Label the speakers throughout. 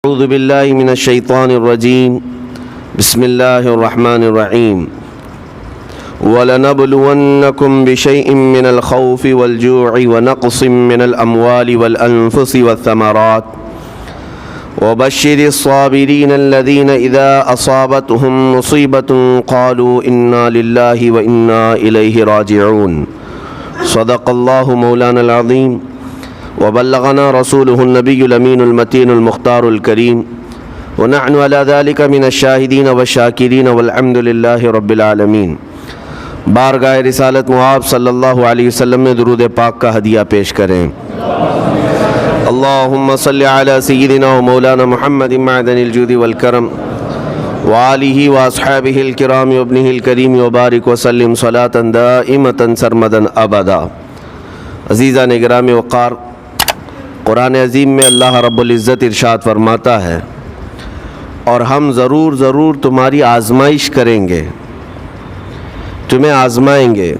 Speaker 1: أعوذ بالله من الشيطان الرجيم بسم الله الرحمن الرحيم وَلَنَبْلُوَنَّكُمْ بِشَيْءٍ مِّنَ الْخَوْفِ وَالْجُوعِ وَنَقْصٍ مِّنَ الْأَمْوَالِ وَالْأَنفُسِ وَالثَّمَرَاتِ وَبَشِّرِ الصَّابِرِينَ الَّذِينَ إِذَا أَصَابَتْهُم مُّصِيبَةٌ قَالُوا إِنَّا لِلَّهِ وَإِنَّا إِلَيْهِ رَاجِعُونَ صدق الله مولانا العظيم وبلغنا رسوله النبي الأمين المتين المختار الكريم ونحن على ذلك من الشاهدين والشاكرين والحمد لله رب العالمين۔ بارگاہ رسالت معاب صلی اللہ علیہ وسلم میں درود پاک کا ہدیہ پیش کریں۔ اللہم صلی علی سیدنا و مولانا محمد معدن الجود والکرم وآلہ واصحابہ الکرام وابنہ الکریم وبارک وسلم صلاة دائمة سرمدا ابدا۔ عزیزان گرامی وقار، قرآن عظیم میں اللہ رب العزت ارشاد فرماتا ہے اور ہم ضرور تمہاری آزمائش کریں گے، تمہیں آزمائیں گے۔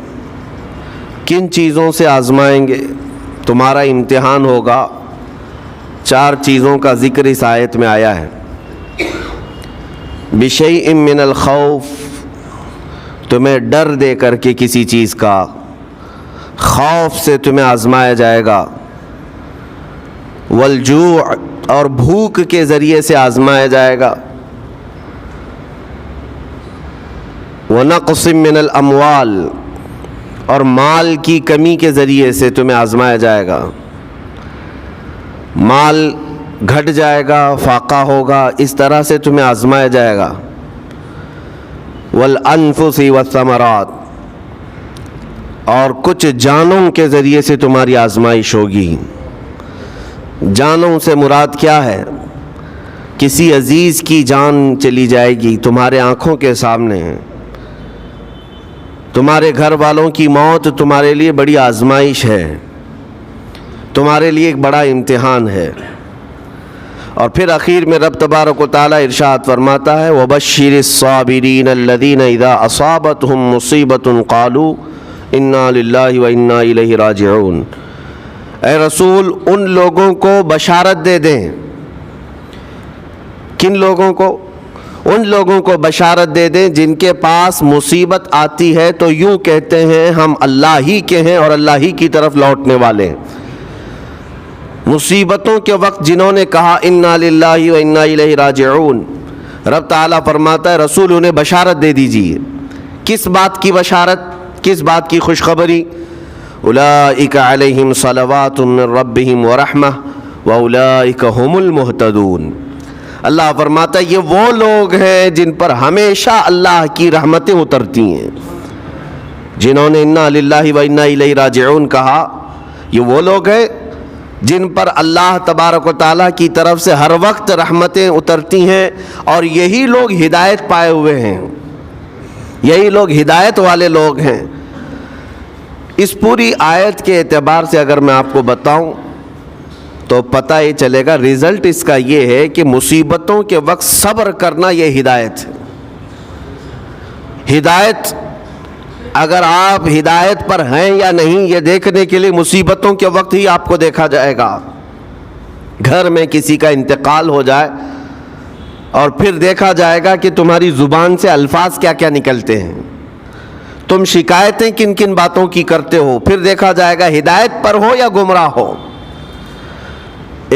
Speaker 1: کن چیزوں سے آزمائیں گے؟ تمہارا امتحان ہوگا۔ 4 چیزوں کا ذکر اس آیت میں آیا ہے۔ بِشَيْءٍ مِّنَ الْخَوْفِ، تمہیں ڈر دے کر کے کسی چیز کا، خوف سے تمہیں آزمایا جائے گا۔ وَالْجُوعِ، اور بھوک کے ذریعے سے آزمایا جائے گا۔ وَنَقْصٍ مِّنَ الْأَمْوَالِ، اور مال کی کمی کے ذریعے سے تمہیں آزمایا جائے گا۔ مال گھٹ جائے گا، فاقہ ہوگا، اس طرح سے تمہیں آزمایا جائے گا۔ وَالْأَنفُسِ وَالثَّمَرَاتِ، اور کچھ جانوں کے ذریعے سے تمہاری آزمائش ہوگی۔ جانوں سے مراد کیا ہے؟ کسی عزیز کی جان چلی جائے گی تمہارے آنکھوں کے سامنے، تمہارے گھر والوں کی موت تمہارے لیے بڑی آزمائش ہے، تمہارے لیے ایک بڑا امتحان ہے۔ اور پھر اخیر میں رب تبارک و تعالیٰ ارشاد فرماتا ہے وَبَشِّرِ الصَّابِرِينَ الَّذِينَ إِذَا أَصَابَتْهُم مُّصِيبَةٌ قَالُوا إِنَّا لِلَّهِ وَإِنَّا إِلَيْهِ رَاجِعُونَ۔ اے رسول، ان لوگوں کو بشارت دے دیں۔ کن لوگوں کو؟ ان لوگوں کو بشارت دے دیں جن کے پاس مصیبت آتی ہے تو یوں کہتے ہیں ہم اللہ ہی کے ہیں اور اللہ ہی کی طرف لوٹنے والے ہیں۔ مصیبتوں کے وقت جنہوں نے کہا انا للہ و انا الیہ راجعون، رب تعالیٰ فرماتا ہے رسول انہیں بشارت دے دیجیے۔ کس بات کی بشارت؟ کس بات کی خوشخبری؟ اولئک علیہم صلوات من ربہم ورحمہ واولئک هم المہتدون۔ اللہ فرماتا ہے یہ وہ لوگ ہیں جن پر ہمیشہ اللہ کی رحمتیں اترتی ہیں۔ جنہوں نے انا للہ و انا الیہ راجعون کہا، یہ وہ لوگ ہیں جن پر اللہ تبارک و تعالیٰ کی طرف سے ہر وقت رحمتیں اترتی ہیں، اور یہی لوگ ہدایت پائے ہوئے ہیں، یہی لوگ ہدایت والے لوگ ہیں۔ اس پوری آیت کے اعتبار سے اگر میں آپ کو بتاؤں تو پتہ یہ چلے گا، رزلٹ اس کا یہ ہے کہ مصیبتوں کے وقت صبر کرنا یہ ہدایت ہے۔ ہدایت، اگر آپ ہدایت پر ہیں یا نہیں یہ دیکھنے کے لیے مصیبتوں کے وقت ہی آپ کو دیکھا جائے گا۔ گھر میں کسی کا انتقال ہو جائے اور پھر دیکھا جائے گا کہ تمہاری زبان سے الفاظ کیا کیا نکلتے ہیں، تم شکایتیں کن کن باتوں کی کرتے ہو، پھر دیکھا جائے گا ہدایت پر ہو یا گمراہ ہو۔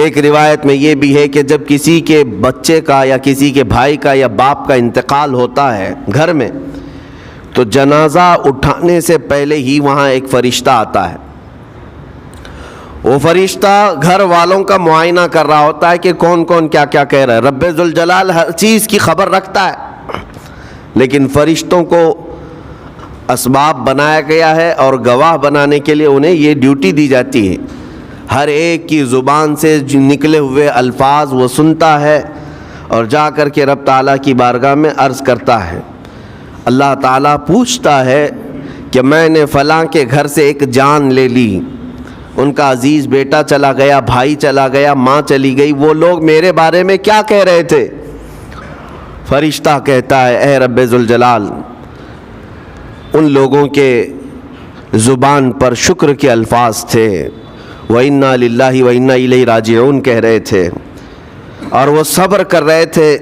Speaker 1: ایک روایت میں یہ بھی ہے کہ جب کسی کے بچے کا یا کسی کے بھائی کا یا باپ کا انتقال ہوتا ہے گھر میں، تو جنازہ اٹھانے سے پہلے ہی وہاں ایک فرشتہ آتا ہے۔ وہ فرشتہ گھر والوں کا معائنہ کر رہا ہوتا ہے کہ کون کون کیا کیا کہہ رہا ہے۔ رب ذوالجلال ہر چیز کی خبر رکھتا ہے، لیکن فرشتوں کو اسباب بنایا گیا ہے اور گواہ بنانے کے لیے انہیں یہ ڈیوٹی دی جاتی ہے۔ ہر ایک کی زبان سے نکلے ہوئے الفاظ وہ سنتا ہے اور جا کر کے رب تعالیٰ کی بارگاہ میں عرض کرتا ہے۔ اللہ تعالیٰ پوچھتا ہے کہ میں نے فلاں کے گھر سے ایک جان لے لی، ان کا عزیز بیٹا چلا گیا، بھائی چلا گیا، ماں چلی گئی، وہ لوگ میرے بارے میں کیا کہہ رہے تھے؟ فرشتہ کہتا ہے اے رب ذوالجلال، ان لوگوں کے زبان پر شکر کے الفاظ تھے، وَإِنَّا لِلَّهِ وَإِنَّا إِلَيْهِ رَاجِعُونَ کہہ رہے تھے۔ اور وہ صبر کر رہے تھے.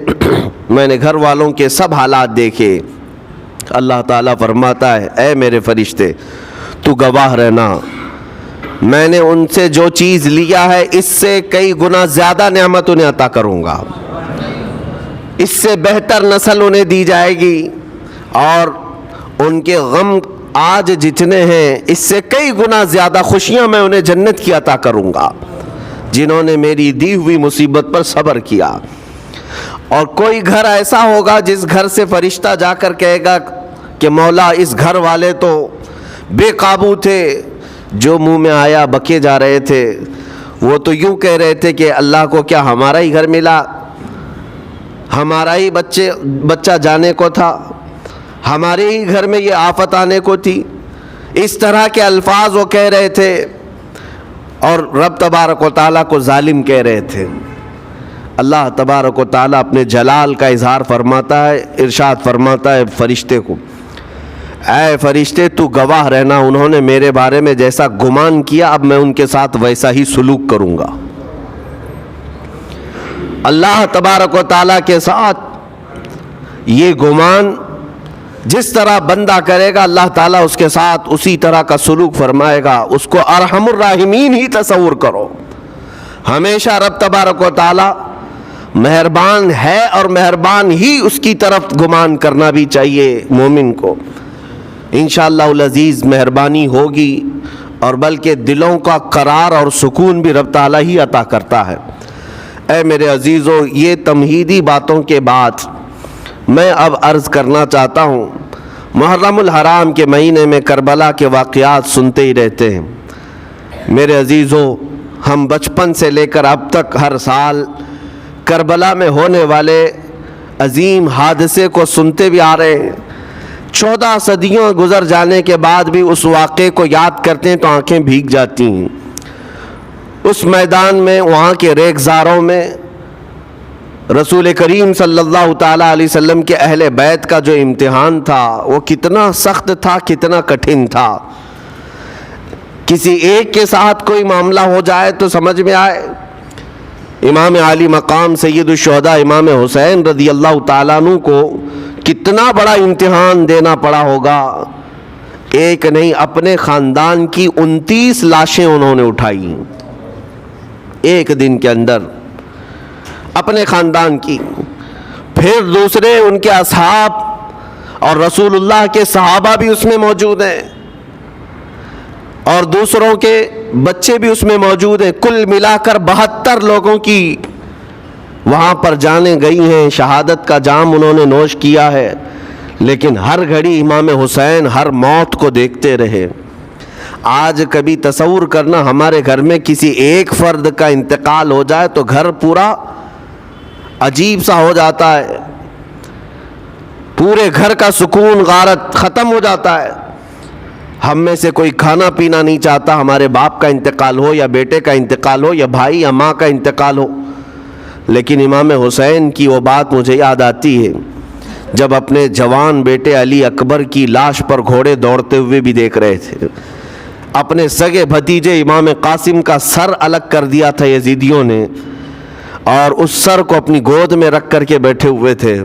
Speaker 1: میں نے گھر والوں کے سب حالات دیکھے. اللہ تعالیٰ فرماتا ہے اے میرے فرشتے تو گواہ رہنا، میں نے ان سے جو چیز لیا ہے اس سے کئی گنا زیادہ نعمت انہیں عطا کروں گا، اس سے بہتر نسل انہیں دی جائے گی، اور ان کے غم آج جتنے ہیں اس سے کئی گنا زیادہ خوشیاں میں انہیں جنت کی عطا کروں گا جنہوں نے میری دی ہوئی مصیبت پر صبر کیا. اور کوئی گھر ایسا ہوگا جس گھر سے فرشتہ جا کر کہے گا کہ مولا اس گھر والے تو بے قابو تھے، جو منہ میں آیا بکے جا رہے تھے، وہ تو یوں کہہ رہے تھے کہ اللہ کو کیا ہمارا ہی گھر ملا، ہمارا ہی بچہ جانے کو تھا، ہمارے ہی گھر میں یہ آفت آنے کو تھی. اس طرح کے الفاظ وہ کہہ رہے تھے اور رب تبارک و تعالیٰ کو ظالم کہہ رہے تھے. اللہ تبارک و تعالیٰ اپنے جلال کا اظہار فرماتا ہے، ارشاد فرماتا ہے فرشتے کو اے فرشتے تو گواہ رہنا، انہوں نے میرے بارے میں جیسا گمان کیا اب میں ان کے ساتھ ویسا ہی سلوک کروں گا. اللہ تبارک و تعالیٰ کے ساتھ یہ گمان جس طرح بندہ کرے گا اللہ تعالیٰ اس کے ساتھ اسی طرح کا سلوک فرمائے گا. اس کو ارحم الراحمین ہی تصور کرو. ہمیشہ رب تبارک و تعالیٰ مہربان ہے اور مہربان ہی اس کی طرف گمان کرنا بھی چاہیے مومن کو. انشاءاللہ العزیز مہربانی ہوگی، اور بلکہ دلوں کا قرار اور سکون بھی رب تعالیٰ ہی عطا کرتا ہے. اے میرے عزیزو، یہ تمہیدی باتوں کے بعد میں اب عرض کرنا چاہتا ہوں. محرم الحرام کے مہینے میں کربلا کے واقعات سنتے ہی رہتے ہیں. میرے عزیزو، ہم بچپن سے لے کر اب تک ہر سال کربلا میں ہونے والے عظیم حادثے کو سنتے بھی آ رہے ہیں. 14 صدیوں گزر جانے کے بعد بھی اس واقعے کو یاد کرتے ہیں تو آنکھیں بھیگ جاتی ہیں. اس میدان میں، وہاں کے ریگزاروں میں رسول کریم صلی اللہ تعالیٰ علیہ وسلم کے اہل بیت کا جو امتحان تھا وہ کتنا سخت تھا، کتنا کٹھن تھا. کسی ایک کے ساتھ کوئی معاملہ ہو جائے تو سمجھ میں آئے. امام عالی مقام سید الشہداء امام حسین رضی اللہ تعالیٰ عنہ کو کتنا بڑا امتحان دینا پڑا ہوگا. ایک نہیں، اپنے خاندان کی 29 لاشیں انہوں نے اٹھائی ایک دن کے اندر، اپنے خاندان کی. پھر دوسرے ان کے اصحاب اور رسول اللہ کے صحابہ بھی اس میں موجود ہیں، اور دوسروں کے بچے بھی اس میں موجود ہیں. کل ملا کر 72 لوگوں کی وہاں پر جانیں گئی ہیں، شہادت کا جام انہوں نے نوش کیا ہے. لیکن ہر گھڑی امام حسین ہر موت کو دیکھتے رہے. آج کبھی تصور کرنا، ہمارے گھر میں کسی ایک فرد کا انتقال ہو جائے تو گھر پورا عجیب سا ہو جاتا ہے، پورے گھر کا سکون غارت ختم ہو جاتا ہے. ہم میں سے کوئی کھانا پینا نہیں چاہتا ہمارے باپ کا انتقال ہو، یا بیٹے کا انتقال ہو، یا بھائی یا ماں کا انتقال ہو. لیکن امام حسین کی وہ بات مجھے یاد آتی ہے جب اپنے جوان بیٹے علی اکبر کی لاش پر گھوڑے دوڑتے ہوئے بھی دیکھ رہے تھے. اپنے سگے بھتیجے امام قاسم کا سر الگ کر دیا تھا یزیدیوں نے، اور اس سر کو اپنی گود میں رکھ کر کے بیٹھے ہوئے تھے.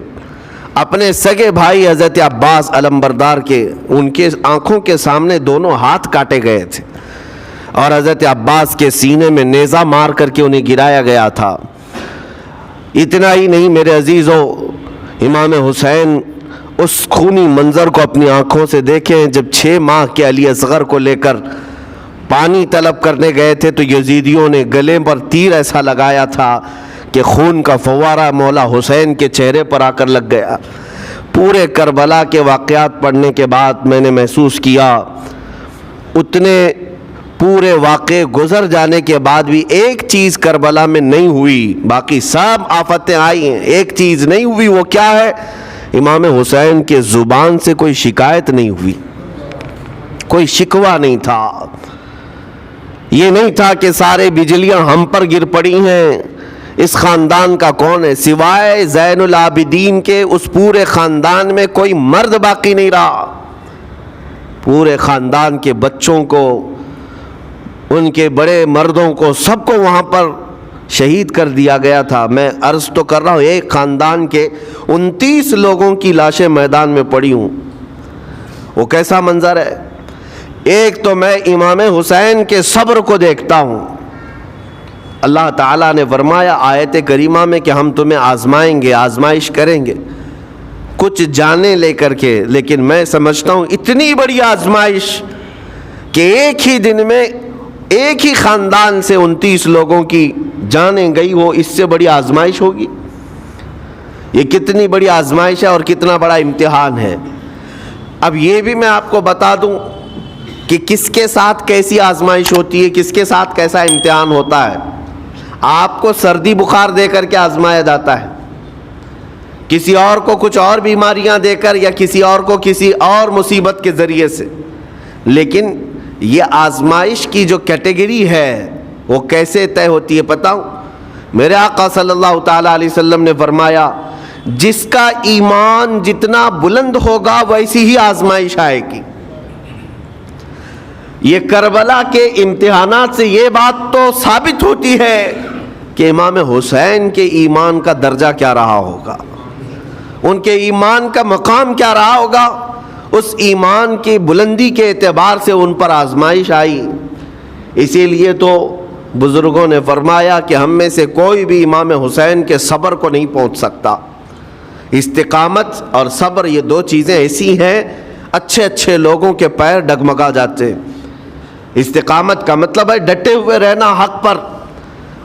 Speaker 1: اپنے سگے بھائی حضرت عباس علمبردار کے، ان کے آنکھوں کے سامنے دونوں ہاتھ کاٹے گئے تھے، اور حضرت عباس کے سینے میں نیزہ مار کر کے انہیں گرایا گیا تھا. اتنا ہی نہیں میرے عزیزو، امام حسین اس خونی منظر کو اپنی آنکھوں سے دیکھیں جب 6 ماہ کے علی اصغر کو لے کر پانی طلب کرنے گئے تھے تو یزیدیوں نے گلے پر تیر ایسا لگایا تھا کہ خون کا فوارہ مولا حسین کے چہرے پر آ کر لگ گیا. پورے کربلا کے واقعات پڑھنے کے بعد میں نے محسوس کیا اتنے پورے واقعے گزر جانے کے بعد بھی ایک چیز کربلا میں نہیں ہوئی، باقی سب آفتیں آئی ہیں، ایک چیز نہیں ہوئی. وہ کیا ہے؟ امام حسین کے زبان سے کوئی شکایت نہیں ہوئی، کوئی شکوہ نہیں تھا. یہ نہیں تھا کہ سارے بجلیاں ہم پر گر پڑی ہیں، اس خاندان کا کون ہے؟ سوائے زین العابدین کے اس پورے خاندان میں کوئی مرد باقی نہیں رہا. پورے خاندان کے بچوں کو، ان کے بڑے مردوں کو، سب کو وہاں پر شہید کر دیا گیا تھا. میں عرض تو کر رہا ہوں ایک خاندان کے 29 لوگوں کی لاشیں میدان میں پڑی ہوں. وہ کیسا منظر ہے. ایک تو میں امام حسین کے صبر کو دیکھتا ہوں. اللہ تعالیٰ نے فرمایا آیت کریمہ میں کہ ہم تمہیں آزمائیں گے, آزمائش کریں گے, کچھ جانیں لے کر کے. لیکن میں سمجھتا ہوں اتنی بڑی آزمائش کہ ایک ہی دن میں ایک ہی خاندان سے 29 لوگوں کی جانیں گئی, وہ اس سے بڑی آزمائش ہوگی. یہ کتنی بڑی آزمائش ہے اور کتنا بڑا امتحان ہے. اب یہ بھی میں آپ کو بتا دوں کہ کس کے ساتھ کیسی آزمائش ہوتی ہے, کس کے ساتھ کیسا امتحان ہوتا ہے. آپ کو سردی بخار دے کر کے آزمایا جاتا ہے, کسی اور کو کچھ اور بیماریاں دے کر, یا کسی اور کو کسی اور مصیبت کے ذریعے سے. لیکن یہ آزمائش کی جو کیٹیگری ہے وہ کیسے طے ہوتی ہے پتہ ہوں. میرے آقا صلی اللہ تعالیٰ علیہ وسلم نے فرمایا جس کا ایمان جتنا بلند ہوگا ویسی ہی آزمائش آئے گی. یہ کربلا کے امتحانات سے یہ بات تو ثابت ہوتی ہے کہ امام حسین کے ایمان کا درجہ کیا رہا ہوگا, ان کے ایمان کا مقام کیا رہا ہوگا. اس ایمان کی بلندی کے اعتبار سے ان پر آزمائش آئی. اسی لیے تو بزرگوں نے فرمایا کہ ہم میں سے کوئی بھی امام حسین کے صبر کو نہیں پہنچ سکتا. استقامت اور صبر یہ دو چیزیں ایسی ہیں اچھے اچھے لوگوں کے پیر ڈگمگا جاتے ہیں. استقامت کا مطلب ہے ڈٹے ہوئے رہنا حق پر,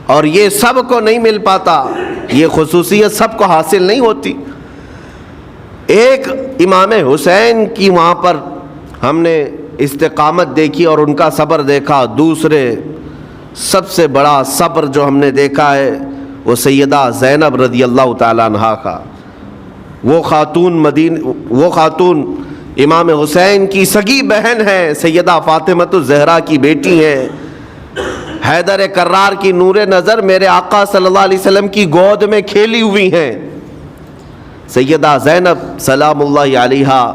Speaker 1: اور یہ سب کو نہیں مل پاتا, یہ خصوصیت سب کو حاصل نہیں ہوتی. ایک امام حسین کی وہاں پر ہم نے استقامت دیکھی اور ان کا صبر دیکھا. دوسرے سب سے بڑا صبر جو ہم نے دیکھا ہے وہ سیدہ زینب رضی اللہ تعالیٰ عنہا کا. وہ خاتون امام حسین کی سگی بہن ہے, سیدہ فاطمۃ الزہرا کی بیٹی ہیں, حیدر کرار کی نور نظر میرے آقا صلی اللہ علیہ وسلم کی گود میں کھیلی ہوئی ہیں. سیدہ زینب سلام اللہ علیہا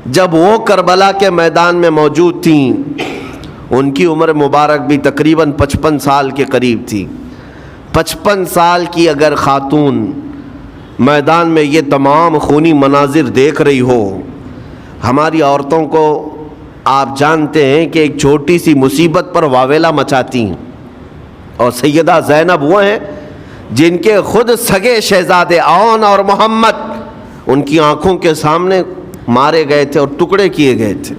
Speaker 1: جب وہ کربلا کے میدان میں موجود تھیں, ان کی عمر مبارک بھی تقریباً 55 سال کے قریب تھی. 55 سال کی اگر خاتون میدان میں یہ تمام خونی مناظر دیکھ رہی ہو, ہماری عورتوں کو آپ جانتے ہیں کہ ایک چھوٹی سی مصیبت پر واویلا مچاتی ہیں. اور سیدہ زینب وہ ہیں جن کے خود سگے شہزادے اون اور محمد ان کی آنکھوں کے سامنے مارے گئے تھے اور ٹکڑے کیے گئے تھے.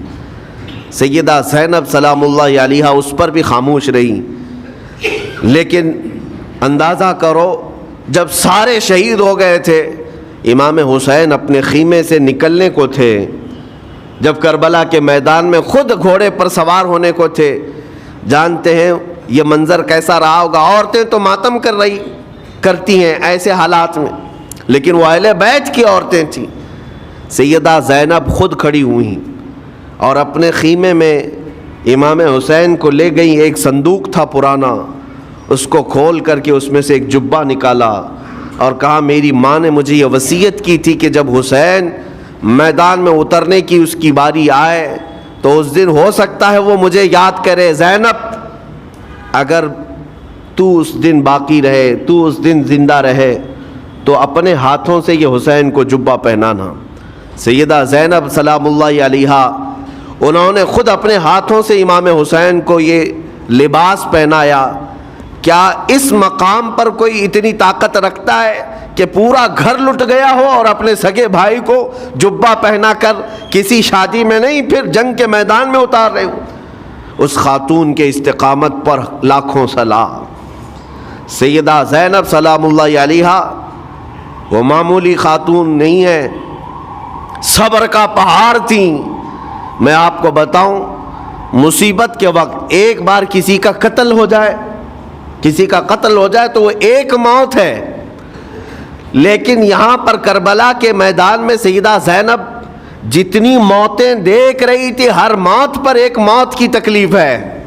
Speaker 1: سیدہ زینب سلام اللہ علیہا اس پر بھی خاموش رہی. لیکن اندازہ کرو جب سارے شہید ہو گئے تھے, امام حسین اپنے خیمے سے نکلنے کو تھے, جب کربلا کے میدان میں خود گھوڑے پر سوار ہونے کو تھے, جانتے ہیں یہ منظر کیسا رہا ہوگا. عورتیں تو ماتم کرتی ہیں ایسے حالات میں, لیکن وہ اہل بیت کی عورتیں تھیں. سیدہ زینب خود کھڑی ہوئیں اور اپنے خیمے میں امام حسین کو لے گئی. ایک صندوق تھا پرانا, اس کو کھول کر کے اس میں سے ایک جبہ نکالا اور کہا میری ماں نے مجھے یہ وصیت کی تھی کہ جب حسین میدان میں اترنے کی اس کی باری آئے تو اس دن ہو سکتا ہے وہ مجھے یاد کرے. زینب اگر تو اس دن باقی رہے, تو اس دن زندہ رہے, تو اپنے ہاتھوں سے یہ حسین کو جبہ پہنانا. سیدہ زینب سلام اللہ علیہا انہوں نے خود اپنے ہاتھوں سے امام حسین کو یہ لباس پہنایا. کیا اس مقام پر کوئی اتنی طاقت رکھتا ہے کہ پورا گھر لٹ گیا ہو اور اپنے سگے بھائی کو جبہ پہنا کر کسی شادی میں نہیں پھر جنگ کے میدان میں اتار رہے ہو؟ اس خاتون کے استقامت پر لاکھوں سلام. سیدہ زینب سلام اللہ علیہا وہ معمولی خاتون نہیں ہے, صبر کا پہاڑ تھیں. میں آپ کو بتاؤں, مصیبت کے وقت ایک بار کسی کا قتل ہو جائے تو وہ ایک موت ہے, لیکن یہاں پر کربلا کے میدان میں سیدہ زینب جتنی موتیں دیکھ رہی تھی, ہر موت پر ایک موت کی تکلیف ہے,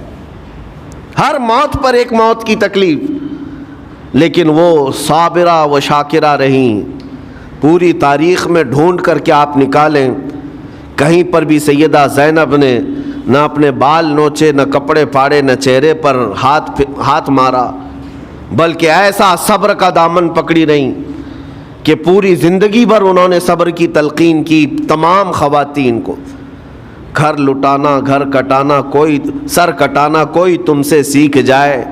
Speaker 1: ہر موت پر ایک موت کی تکلیف. لیکن وہ صابرہ و شاکرہ رہیں. پوری تاریخ میں ڈھونڈ کر کے آپ نکالیں, کہیں پر بھی سیدہ زینب نے نہ اپنے بال نوچے, نہ کپڑے پھاڑے, نہ چہرے پر ہاتھ مارا. بلکہ ایسا صبر کا دامن پکڑی رہیں کہ پوری زندگی بھر انہوں نے صبر کی تلقین کی تمام خواتین کو۔ گھر لٹانا، گھر کٹانا، کوئی سر کٹانا کوئی تم سے سیکھ جائے،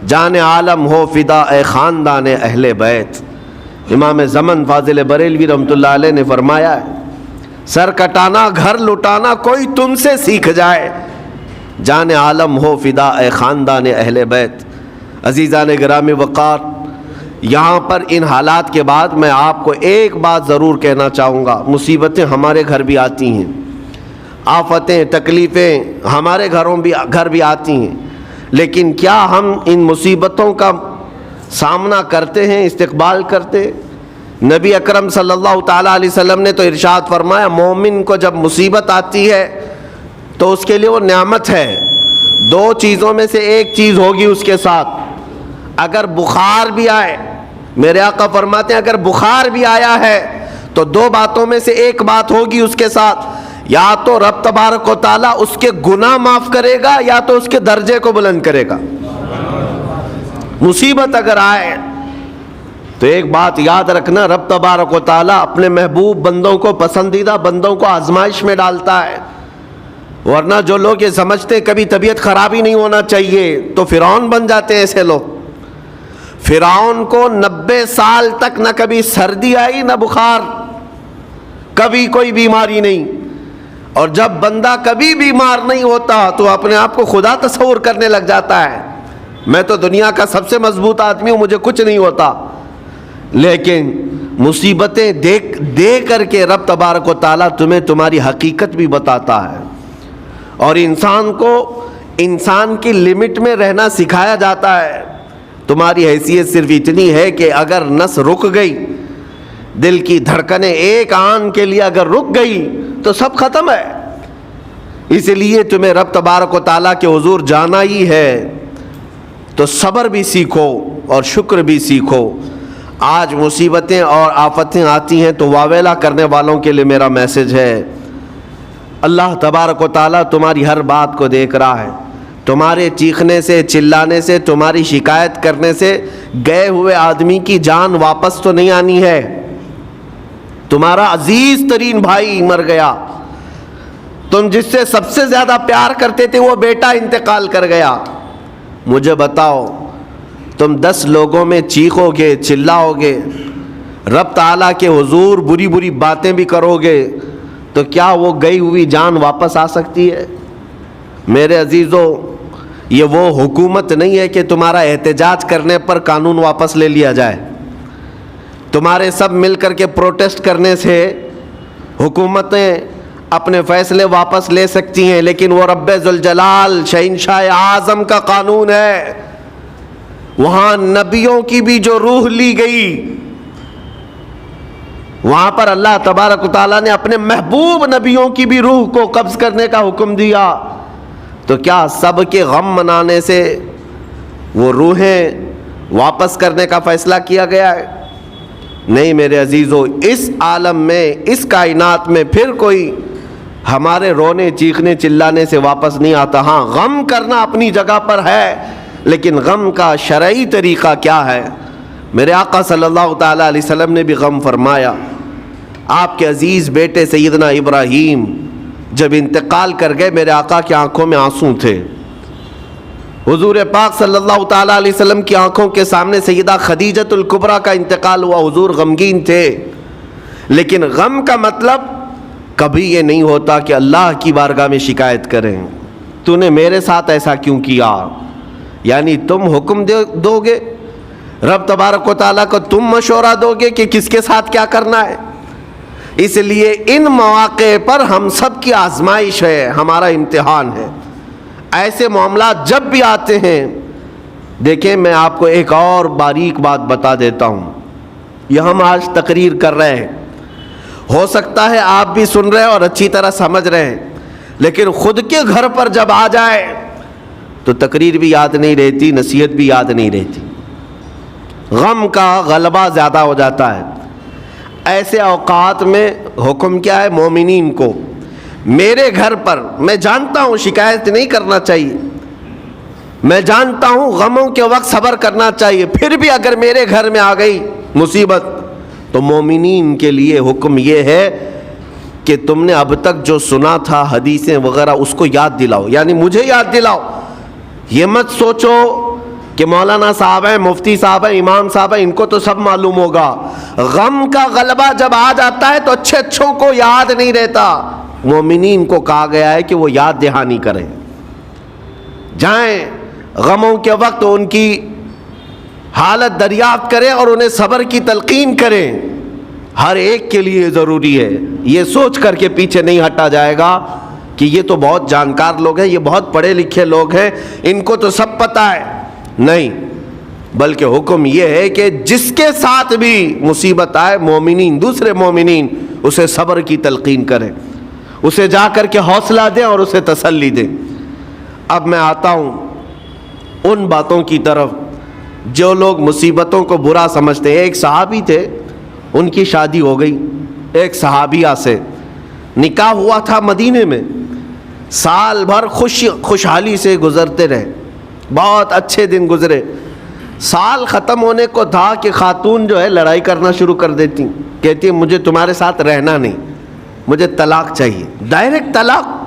Speaker 1: جان عالم ہو فدا اے خاندان اہل بیت۔ امام زمن فاضل بریلوی رحمۃ اللہ علیہ نے فرمایا ہے، سر کٹانا، گھر لٹانا کوئی تم سے سیکھ جائے، جان عالم ہو فدا اے خاندان اہل بیت۔ عزیزان گرامی وقار، یہاں پر ان حالات کے بعد میں آپ کو ایک بات ضرور کہنا چاہوں گا۔ مصیبتیں ہمارے گھر بھی آتی ہیں، آفتیں تکلیفیں ہمارے گھر بھی آتی ہیں، لیکن کیا ہم ان مصیبتوں کا سامنا کرتے ہیں، استقبال کرتے؟ نبی اکرم صلی اللہ تعالیٰ علیہ وسلم نے تو ارشاد فرمایا، مومن کو جب مصیبت آتی ہے تو اس کے لیے وہ نعمت ہے۔ دو چیزوں میں سے ایک چیز ہوگی اس کے ساتھ، اگر بخار بھی آئے، میرے آقا فرماتے ہیں اگر بخار بھی آیا ہے تو دو باتوں میں سے ایک بات ہوگی اس کے ساتھ، یا تو رب تبارک و تعالیٰ اس کے گناہ معاف کرے گا یا تو اس کے درجے کو بلند کرے گا۔ مصیبت اگر آئے تو ایک بات یاد رکھنا، رب تبارک و تعالیٰ اپنے محبوب بندوں کو، پسندیدہ بندوں کو آزمائش میں ڈالتا ہے، ورنہ جو لوگ یہ سمجھتے ہیں کبھی طبیعت خراب ہی نہیں ہونا چاہیے تو فرعون بن جاتے ہیں۔ ایسے لوگ، فرعون کو 90 سال تک نہ کبھی سردی آئی نہ بخار، کبھی کوئی بیماری نہیں، اور جب بندہ کبھی بیمار نہیں ہوتا تو اپنے آپ کو خدا تصور کرنے لگ جاتا ہے، میں تو دنیا کا سب سے مضبوط آدمی ہوں، مجھے کچھ نہیں ہوتا۔ لیکن مصیبتیں دے کر کے رب تبارک و تعالیٰ تمہیں تمہاری حقیقت بھی بتاتا ہے، اور انسان کو انسان کی لمٹ میں رہنا سکھایا جاتا ہے۔ تمہاری حیثیت صرف اتنی ہے کہ اگر نس رک گئی، دل کی دھڑکنیں ایک آن کے لیے اگر رک گئی تو سب ختم ہے۔ اس لیے تمہیں رب تبارک و تعالیٰ کے حضور جانا ہی ہے تو صبر بھی سیکھو اور شکر بھی سیکھو۔ آج مصیبتیں اور آفتیں آتی ہیں تو واویلا کرنے والوں کے لیے میرا میسج ہے، اللہ تبارک و تعالیٰ تمہاری ہر بات کو دیکھ رہا ہے۔ تمہارے چیخنے سے، چلانے سے، تمہاری شکایت کرنے سے گئے ہوئے آدمی کی جان واپس تو نہیں آنی ہے۔ تمہارا عزیز ترین بھائی مر گیا، تم جس سے سب سے زیادہ پیار کرتے تھے وہ بیٹا انتقال کر گیا، مجھے بتاؤ تم 10 لوگوں میں چیخو گے، چلاؤ گے، رب تعالیٰ کے حضور بری بری باتیں بھی کرو گے تو کیا وہ گئی ہوئی جان واپس آ سکتی ہے؟ میرے عزیزو، یہ وہ حکومت نہیں ہے کہ تمہارا احتجاج کرنے پر قانون واپس لے لیا جائے۔ تمہارے سب مل کر کے پروٹیسٹ کرنے سے حکومتیں اپنے فیصلے واپس لے سکتی ہیں، لیکن وہ رب ذوالجلال شہنشاہ اعظم کا قانون ہے۔ وہاں نبیوں کی بھی جو روح لی گئی، وہاں پر اللہ تبارک و تعالیٰ نے اپنے محبوب نبیوں کی بھی روح کو قبض کرنے کا حکم دیا، تو کیا سب کے غم منانے سے وہ روحیں واپس کرنے کا فیصلہ کیا گیا ہے؟ نہیں میرے عزیزو، اس عالم میں، اس کائنات میں پھر کوئی ہمارے رونے چیخنے چلانے سے واپس نہیں آتا۔ ہاں، غم کرنا اپنی جگہ پر ہے، لیکن غم کا شرعی طریقہ کیا ہے؟ میرے آقا صلی اللہ تعالیٰ علیہ وسلم نے بھی غم فرمایا۔ آپ کے عزیز بیٹے سیدنا ابراہیم جب انتقال کر گئے، میرے آقا کی آنکھوں میں آنسو تھے۔ حضور پاک صلی اللہ تعالیٰ علیہ وسلم کی آنکھوں کے سامنے سیدہ خدیجۃ الکبریٰ کا انتقال ہوا، حضور غمگین تھے۔ لیکن غم کا مطلب کبھی یہ نہیں ہوتا کہ اللہ کی بارگاہ میں شکایت کریں، تو نے میرے ساتھ ایسا کیوں کیا؟ یعنی تم حکم دو گے، رب تبارک و تعالیٰ کو تم مشورہ دو گے کہ کس کے ساتھ کیا کرنا ہے۔ اس لیے ان مواقع پر ہم سب کی آزمائش ہے، ہمارا امتحان ہے۔ ایسے معاملات جب بھی آتے ہیں، دیکھیں میں آپ کو ایک اور باریک بات بتا دیتا ہوں۔ یہ ہم آج تقریر کر رہے ہیں، ہو سکتا ہے آپ بھی سن رہے اور اچھی طرح سمجھ رہے ہیں، لیکن خود کے گھر پر جب آ جائے تو تقریر بھی یاد نہیں رہتی، نصیحت بھی یاد نہیں رہتی، غم کا غلبہ زیادہ ہو جاتا ہے۔ ایسے اوقات میں حکم کیا ہے مومنین کو؟ میرے گھر پر، میں جانتا ہوں شکایت نہیں کرنا چاہیے، میں جانتا ہوں غموں کے وقت صبر کرنا چاہیے، پھر بھی اگر میرے گھر میں آ گئی مصیبت تو مومنین کے لیے حکم یہ ہے کہ تم نے اب تک جو سنا تھا حدیثیں وغیرہ اس کو یاد دلاؤ، یعنی مجھے یاد دلاؤ۔ یہ مت سوچو کہ مولانا صاحب ہیں، مفتی صاحب ہیں، امام صاحب ہیں، ان کو تو سب معلوم ہوگا۔ غم کا غلبہ جب آ جاتا ہے تو اچھے اچھوں کو یاد نہیں رہتا۔ مومنین کو کہا گیا ہے کہ وہ یاد دہانی کریں، جائیں غموں کے وقت ان کی حالت دریافت کریں اور انہیں صبر کی تلقین کریں۔ ہر ایک کے لیے ضروری ہے، یہ سوچ کر کے پیچھے نہیں ہٹا جائے گا کہ یہ تو بہت جانکار لوگ ہیں، یہ بہت پڑھے لکھے لوگ ہیں، ان کو تو سب پتہ ہے۔ نہیں، بلکہ حکم یہ ہے کہ جس کے ساتھ بھی مصیبت آئے، مومنین دوسرے مومنین اسے صبر کی تلقین کریں، اسے جا کر کے حوصلہ دیں اور اسے تسلی دیں۔ اب میں آتا ہوں ان باتوں کی طرف جو لوگ مصیبتوں کو برا سمجھتے ہیں۔ ایک صحابی تھے، ان کی شادی ہو گئی ایک صحابیہ سے، نکاح ہوا تھا مدینے میں، سال بھر خوشحالی سے گزرتے رہے، بہت اچھے دن گزرے۔ سال ختم ہونے کو تھا کہ خاتون جو ہے لڑائی کرنا شروع کر دیتی، کہتی مجھے تمہارے ساتھ رہنا نہیں، مجھے طلاق چاہیے، ڈائریکٹ طلاق۔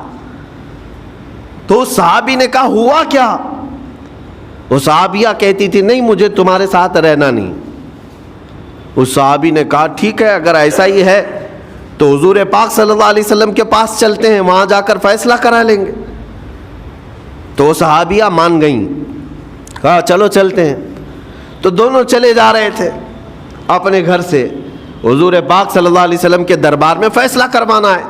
Speaker 1: تو اس صحابی نے کہا ہوا کیا؟ وہ صحابیہ کہتی تھی نہیں مجھے تمہارے ساتھ رہنا نہیں۔ اس صحابی نے کہا ٹھیک ہے، اگر ایسا ہی ہے تو حضور پاک صلی اللہ علیہ وسلم کے پاس چلتے ہیں، وہاں جا کر فیصلہ کرا لیں گے۔ تو وہ صحابیہ مان گئیں، کہا چلو چلتے ہیں۔ تو دونوں چلے جا رہے تھے اپنے گھر سے، حضور پاک صلی اللہ علیہ وسلم کے دربار میں فیصلہ کروانا ہے۔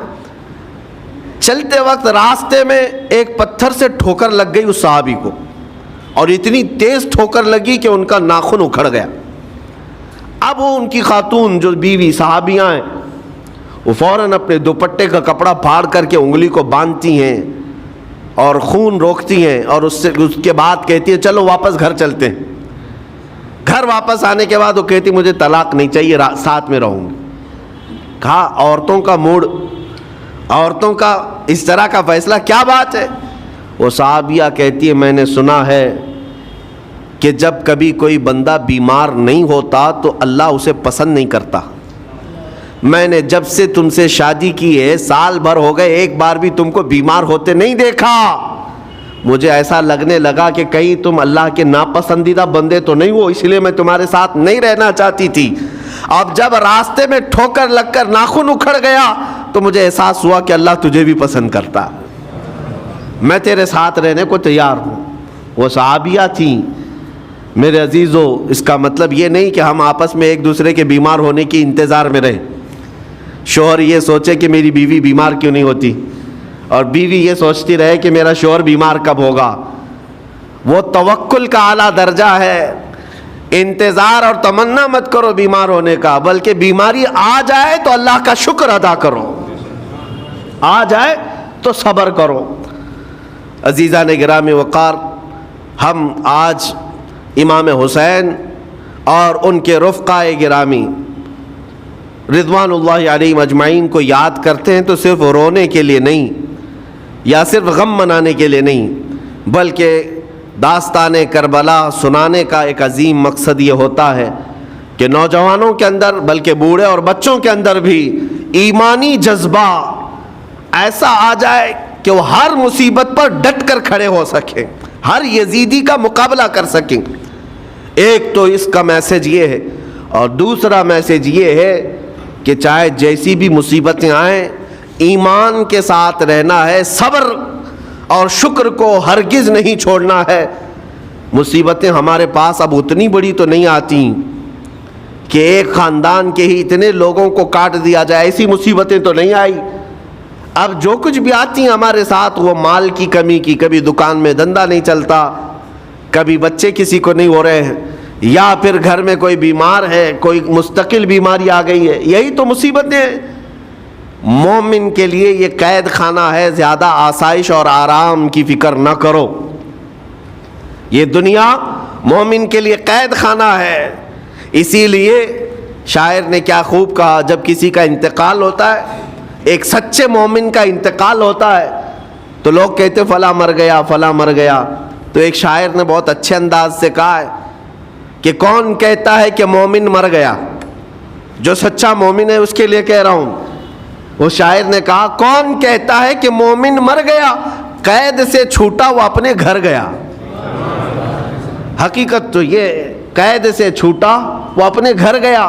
Speaker 1: چلتے وقت راستے میں ایک پتھر سے ٹھوکر لگ گئی اس صحابی کو، اور اتنی تیز ٹھوکر لگی کہ ان کا ناخن اکھڑ گیا۔ اب وہ ان کی خاتون جو بیوی صحابیاں ہیں، وہ فوراً اپنے دوپٹے کا کپڑا پھاڑ کر کے انگلی کو باندھتی ہیں اور خون روکتی ہیں، اور اس کے بعد کہتی ہے چلو واپس گھر چلتے ہیں۔ گھر واپس آنے کے بعد وہ کہتی مجھے طلاق نہیں چاہیے، ساتھ میں رہوں گی۔ کہا عورتوں کا موڈ، عورتوں کا اس طرح کا فیصلہ، کیا بات ہے؟ وہ صحابیہ کہتی ہے میں نے سنا ہے کہ جب کبھی کوئی بندہ بیمار نہیں ہوتا تو اللہ اسے پسند نہیں کرتا۔ میں نے جب سے تم سے شادی کی ہے، سال بھر ہو گئے، ایک بار بھی تم کو بیمار ہوتے نہیں دیکھا۔ مجھے ایسا لگنے لگا کہ کہیں تم اللہ کے ناپسندیدہ بندے تو نہیں ہو، اس لیے میں تمہارے ساتھ نہیں رہنا چاہتی تھی۔ اب جب راستے میں ٹھوکر لگ کر ناخن اکھڑ گیا تو مجھے احساس ہوا کہ اللہ تجھے بھی پسند کرتا، میں تیرے ساتھ رہنے کو تیار ہوں۔ وہ صحابیہ تھیں۔ میرے عزیزو، اس کا مطلب یہ نہیں کہ ہم آپس میں ایک دوسرے کے بیمار ہونے کی انتظار میں رہیں۔ شوہر یہ سوچے کہ میری بیوی بیمار کیوں نہیں ہوتی، اور بیوی یہ سوچتی رہے کہ میرا شوہر بیمار کب ہوگا۔ وہ توکل کا اعلیٰ درجہ ہے۔ انتظار اور تمنا مت کرو بیمار ہونے کا، بلکہ بیماری آ جائے تو اللہ کا شکر ادا کرو، آ جائے تو صبر کرو۔ عزیزان گرامی وقار، ہم آج امام حسین اور ان کے رفقائے گرامی رضوان اللہ علیہم اجمعین کو یاد کرتے ہیں تو صرف رونے کے لیے نہیں یا صرف غم منانے کے لیے نہیں، بلکہ داستان کربلا سنانے کا ایک عظیم مقصد یہ ہوتا ہے کہ نوجوانوں کے اندر، بلکہ بوڑھے اور بچوں کے اندر بھی ایمانی جذبہ ایسا آ جائے کہ وہ ہر مصیبت پر ڈٹ کر کھڑے ہو سکیں، ہر یزیدی کا مقابلہ کر سکیں۔ ایک تو اس کا میسج یہ ہے، اور دوسرا میسج یہ ہے کہ چاہے جیسی بھی مصیبتیں آئیں، ایمان کے ساتھ رہنا ہے، صبر اور شکر کو ہرگز نہیں چھوڑنا ہے۔ مصیبتیں ہمارے پاس اب اتنی بڑی تو نہیں آتی کہ ایک خاندان کے ہی اتنے لوگوں کو کاٹ دیا جائے، ایسی مصیبتیں تو نہیں آئی۔ اب جو کچھ بھی آتی ہیں ہمارے ساتھ، وہ مال کی کمی کی، کبھی دکان میں دھندا نہیں چلتا، کبھی بچے کسی کو نہیں ہو رہے ہیں، یا پھر گھر میں کوئی بیمار ہے، کوئی مستقل بیماری آ گئی ہے، یہی تو مصیبتیں ہیں۔ مومن کے لیے یہ قید خانہ ہے، زیادہ آسائش اور آرام کی فکر نہ کرو۔ یہ دنیا مومن کے لیے قید خانہ ہے۔ اسی لیے شاعر نے کیا خوب کہا، جب کسی کا انتقال ہوتا ہے، ایک سچے مومن کا انتقال ہوتا ہے، تو لوگ کہتے فلاں مر گیا، فلاں مر گیا۔ تو ایک شاعر نے بہت اچھے انداز سے کہا ہے کہ کون کہتا ہے کہ مومن مر گیا؟ جو سچا مومن ہے اس کے لیے کہہ رہا ہوں. وہ شاعر نے کہا کون کہتا ہے کہ مومن مر گیا، قید سے چھوٹا وہ اپنے گھر گیا. حقیقت تو یہ، قید سے چھوٹا وہ اپنے گھر گیا.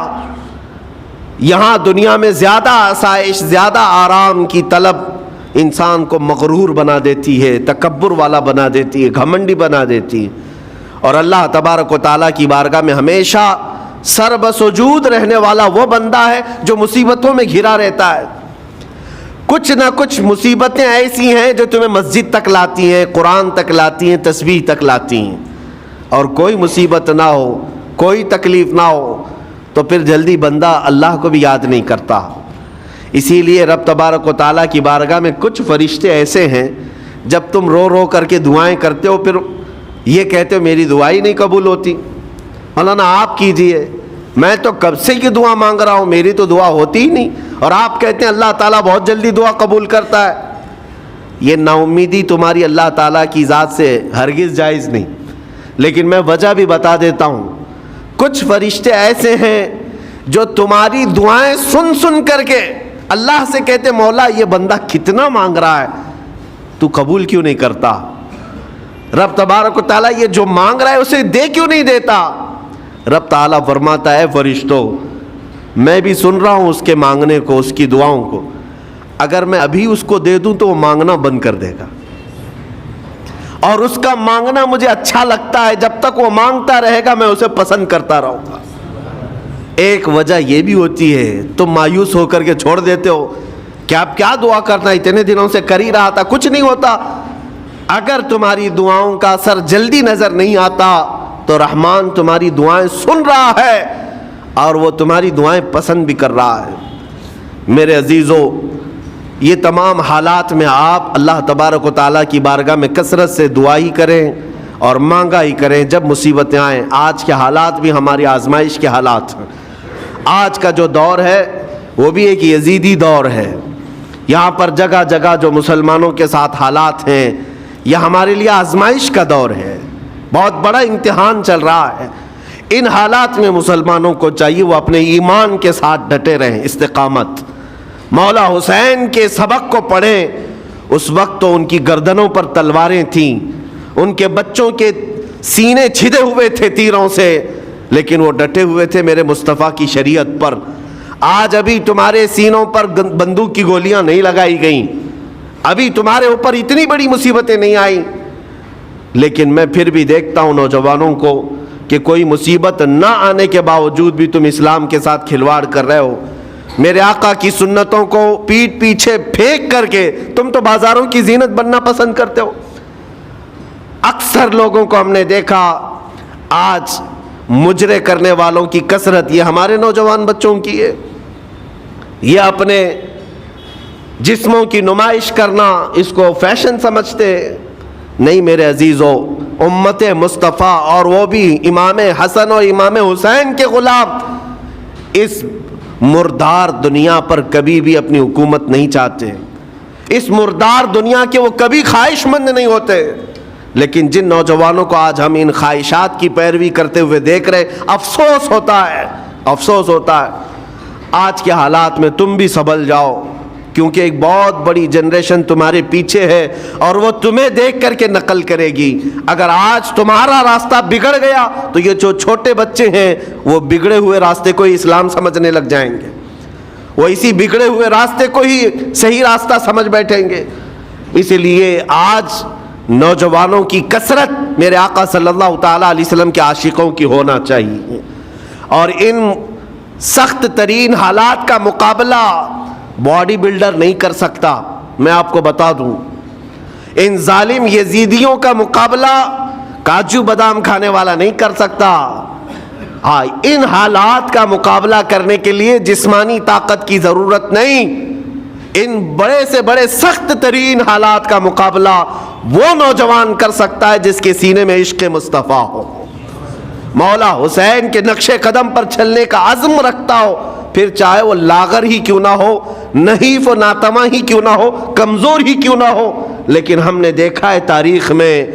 Speaker 1: یہاں دنیا میں زیادہ آسائش، زیادہ آرام کی طلب انسان کو مغرور بنا دیتی ہے، تکبر والا بنا دیتی ہے، گھمنڈی بنا دیتی ہے. اور اللہ تبارک و تعالیٰ کی بارگاہ میں ہمیشہ سر بسجود رہنے والا وہ بندہ ہے جو مصیبتوں میں گھرا رہتا ہے. کچھ نہ کچھ مصیبتیں ایسی ہیں جو تمہیں مسجد تک لاتی ہیں، قرآن تک لاتی ہیں، تسبیح تک لاتی ہیں. اور کوئی مصیبت نہ ہو، کوئی تکلیف نہ ہو تو پھر جلدی بندہ اللہ کو بھی یاد نہیں کرتا. اسی لیے رب تبارک و تعالیٰ کی بارگاہ میں کچھ فرشتے ایسے ہیں، جب تم رو رو کر کے دعائیں کرتے ہو پھر یہ کہتے ہو میری دعا ہی نہیں قبول ہوتی، مولانا آپ کیجئے، میں تو کب سے کی دعا مانگ رہا ہوں، میری تو دعا ہوتی ہی نہیں، اور آپ کہتے ہیں اللہ تعالیٰ بہت جلدی دعا قبول کرتا ہے. یہ نا امیدی تمہاری اللہ تعالیٰ کی ذات سے ہرگز جائز نہیں. لیکن میں وجہ بھی بتا دیتا ہوں. کچھ فرشتے ایسے ہیں جو تمہاری دعائیں سن سن کر کے اللہ سے کہتے مولا یہ بندہ کتنا مانگ رہا ہے، تو قبول کیوں نہیں کرتا؟ رب تبارک و تعالیٰ یہ جو مانگ رہا ہے اسے دے کیوں نہیں دیتا؟ رب تعالیٰ فرماتا ہے فرشتوں میں بھی سن رہا ہوں اس کے مانگنے کو، اس کی دعاؤں کو. اگر میں ابھی اس کو دے دوں تو وہ مانگنا بند کر دے گا، اور اس کا مانگنا مجھے اچھا لگتا ہے. جب تک وہ مانگتا رہے گا میں اسے پسند کرتا رہوں گا. ایک وجہ یہ بھی ہوتی ہے تم مایوس ہو کر کے چھوڑ دیتے ہو کہ آپ کیا دعا کرنا، اتنے دنوں سے کر ہی رہا تھا، کچھ نہیں ہوتا. اگر تمہاری دعاؤں کا اثر جلدی نظر نہیں آتا تو رحمان تمہاری دعائیں سن رہا ہے اور وہ تمہاری دعائیں پسند بھی کر رہا ہے. میرے عزیزو، یہ تمام حالات میں آپ اللہ تبارک و تعالیٰ کی بارگاہ میں کثرت سے دعا ہی کریں اور مانگا ہی کریں جب مصیبتیں آئیں. آج کے حالات بھی ہماری آزمائش کے حالات ہیں. آج کا جو دور ہے وہ بھی ایک یزیدی دور ہے. یہاں پر جگہ جگہ جو مسلمانوں کے ساتھ حالات ہیں یہ ہمارے لیے آزمائش کا دور ہے، بہت بڑا امتحان چل رہا ہے. ان حالات میں مسلمانوں کو چاہیے وہ اپنے ایمان کے ساتھ ڈٹے رہیں، استقامت. مولا حسین کے سبق کو پڑھیں. اس وقت تو ان کی گردنوں پر تلواریں تھیں، ان کے بچوں کے سینے چھدے ہوئے تھے تیروں سے، لیکن وہ ڈٹے ہوئے تھے میرے مصطفیٰ کی شریعت پر. آج ابھی تمہارے سینوں پر بندوق کی گولیاں نہیں لگائی گئیں، ابھی تمہارے اوپر اتنی بڑی مصیبتیں نہیں آئیں، لیکن میں پھر بھی دیکھتا ہوں نوجوانوں کو کہ کوئی مصیبت نہ آنے کے باوجود بھی تم اسلام کے ساتھ کھلواڑ کر رہے ہو. میرے آقا کی سنتوں کو پیٹ پیچھے پھینک کر کے تم تو بازاروں کی زینت بننا پسند کرتے ہو. اکثر لوگوں کو ہم نے دیکھا آج مجرے کرنے والوں کی کثرت یہ ہمارے نوجوان بچوں کی ہے. یہ اپنے جسموں کی نمائش کرنا اس کو فیشن سمجھتے. نہیں میرے عزیزو، امت مصطفیٰ اور وہ بھی امام حسن اور امام حسین کے غلام اس مردار دنیا پر کبھی بھی اپنی حکومت نہیں چاہتے. اس مردار دنیا کے وہ کبھی خواہش مند نہیں ہوتے. لیکن جن نوجوانوں کو آج ہم ان خواہشات کی پیروی کرتے ہوئے دیکھ رہے، افسوس ہوتا ہے، افسوس ہوتا ہے. آج کے حالات میں تم بھی سنبھل جاؤ، کیونکہ ایک بہت بڑی جنریشن تمہارے پیچھے ہے اور وہ تمہیں دیکھ کر کے نقل کرے گی. اگر آج تمہارا راستہ بگڑ گیا تو یہ جو چھوٹے بچے ہیں وہ بگڑے ہوئے راستے کو ہی اسلام سمجھنے لگ جائیں گے، وہ اسی بگڑے ہوئے راستے کو ہی صحیح راستہ سمجھ بیٹھیں گے. اس لیے آج نوجوانوں کی کثرت میرے آقا صلی اللہ تعالیٰ علیہ وسلم کے عاشقوں کی ہونا چاہیے. اور ان سخت ترین حالات کا مقابلہ باڈی بلڈر نہیں کر سکتا. میں آپ کو بتا دوں، ان ظالم یزیدیوں کا مقابلہ کاجو بادام کھانے والا نہیں کر سکتا. ہاں، ان حالات کا مقابلہ کرنے کے لیے جسمانی طاقت کی ضرورت نہیں. ان بڑے سے بڑے سخت ترین حالات کا مقابلہ وہ نوجوان کر سکتا ہے جس کے سینے میں عشق مصطفیٰ ہو، مولا حسین کے نقش قدم پر چلنے کا عزم رکھتا ہو، پھر چاہے وہ لاغر ہی کیوں نہ ہو، نحیف و ناتما ہی کیوں نہ ہو، کمزور ہی کیوں نہ ہو. لیکن ہم نے دیکھا ہے تاریخ میں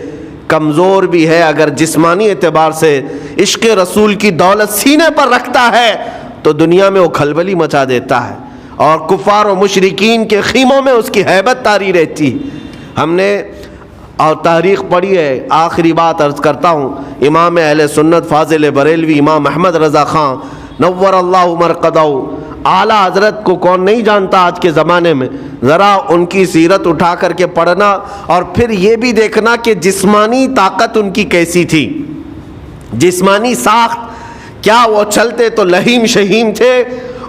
Speaker 1: کمزور بھی ہے، اگر جسمانی اعتبار سے عشق رسول کی دولت سینے پر رکھتا ہے تو دنیا میں وہ کھلبلی مچا دیتا ہے، اور کفار و مشرکین کے خیموں میں اس کی ہیبت طاری رہتی۔ ہم نے اور تاریخ پڑھی ہے۔ آخری بات عرض کرتا ہوں، امام اہل سنت فاضل بریلوی امام احمد رضا خان نور اللہ مرقدہ، اعلیٰ حضرت کو کون نہیں جانتا آج کے زمانے میں؟ ذرا ان کی سیرت اٹھا کر کے پڑھنا، اور پھر یہ بھی دیکھنا کہ جسمانی طاقت ان کی کیسی تھی، جسمانی ساخت کیا۔ وہ چلتے تو لہیم شہیم تھے،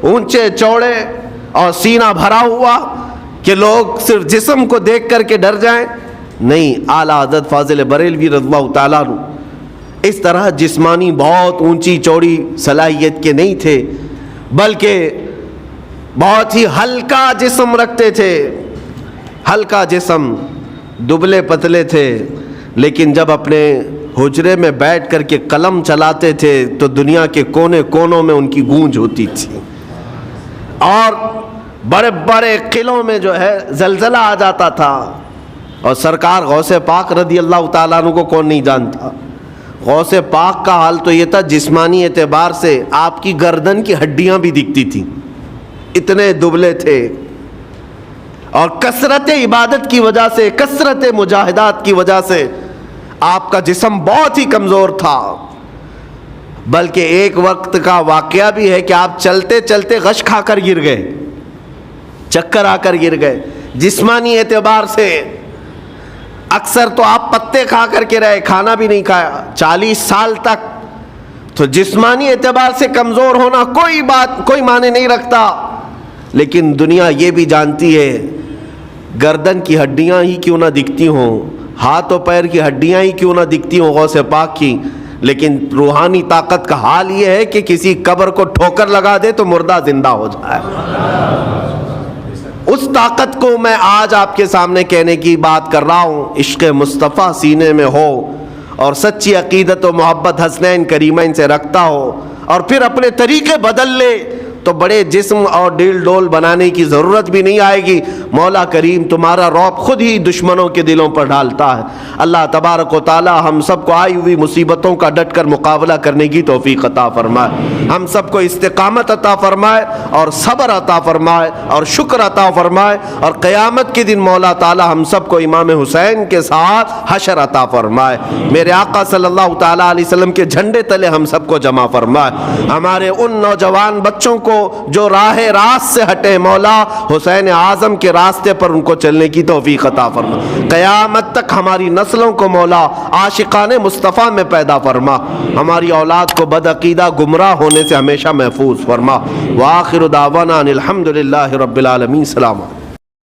Speaker 1: اونچے چوڑے اور سینہ بھرا ہوا کہ لوگ صرف جسم کو دیکھ کر کے ڈر جائیں؟ نہیں، اعلیٰ حضرت فاضل بریلوی رضی اللہ تعالیٰ عنہ اس طرح جسمانی بہت اونچی چوڑی صلاحیت کے نہیں تھے، بلکہ بہت ہی ہلکا جسم رکھتے تھے، ہلکا جسم، دبلے پتلے تھے، لیکن جب اپنے حجرے میں بیٹھ کر کے قلم چلاتے تھے تو دنیا کے کونے کونوں میں ان کی گونج ہوتی تھی، اور بڑے بڑے قلعوں میں جو ہے زلزلہ آ جاتا تھا۔ اور سرکار غوث پاک رضی اللہ تعالیٰ عنہ کو کون نہیں جانتا؟ غوث پاک کا حال تو یہ تھا، جسمانی اعتبار سے آپ کی گردن کی ہڈیاں بھی دکھتی تھیں، اتنے دبلے تھے، اور کثرت عبادت کی وجہ سے، کثرت مجاہدات کی وجہ سے آپ کا جسم بہت ہی کمزور تھا۔ بلکہ ایک وقت کا واقعہ بھی ہے کہ آپ چلتے چلتے غش کھا کر گر گئے، چکر آ کر گر گئے۔ جسمانی اعتبار سے اکثر تو آپ پتے کھا کر کے رہے، کھانا بھی نہیں کھایا 40 سال تک، تو جسمانی اعتبار سے کمزور ہونا کوئی معنی نہیں رکھتا۔ لیکن دنیا یہ بھی جانتی ہے، گردن کی ہڈیاں ہی کیوں نہ دکھتی ہوں، ہاتھ و پیر کی ہڈیاں ہی کیوں نہ دکھتی ہوں غوث پاک کی، لیکن روحانی طاقت کا حال یہ ہے کہ کسی قبر کو ٹھوکر لگا دے تو مردہ زندہ ہو جائے۔ اس طاقت کو میں آج آپ کے سامنے کہنے کی بات کر رہا ہوں۔ عشق مصطفیٰ سینے میں ہو اور سچی عقیدت و محبت حسنین کریمین سے رکھتا ہو، اور پھر اپنے طریقے بدل لے تو بڑے جسم اور ڈیل ڈول بنانے کی ضرورت بھی نہیں آئے گی۔ مولا کریم تمہارا رعب خود ہی دشمنوں کے دلوں پر ڈالتا ہے۔ اللہ تبارک و تعالی ہم سب کو آئی ہوئی مصیبتوں کا ڈٹ کر مقابلہ کرنے کی توفیق عطا فرمائے، ہم سب کو استقامت عطا فرمائے اور صبر عطا فرمائے اور شکر عطا فرمائے، اور قیامت کے دن مولا تعالی ہم سب کو امام حسین کے ساتھ حشر عطا فرمائے، میرے آقا صلی اللہ تعالی علیہ وسلم کے جھنڈے تلے ہم سب کو جمع فرمائے۔ ہمارے ان نوجوان بچوں کو جو راہ راست سے ہٹے، مولا حسین اعظم کے راستے پر ان کو چلنے کی توفیق عطا فرما، قیامت تک ہماری نسلوں کو مولا عاشقان مصطفیٰ میں پیدا فرما، ہماری اولاد کو بدعقیدہ گمراہ ہونے سے ہمیشہ محفوظ فرما۔ وآخر دعوانا ان الحمد للہ رب العالمین۔ السلام علیکم۔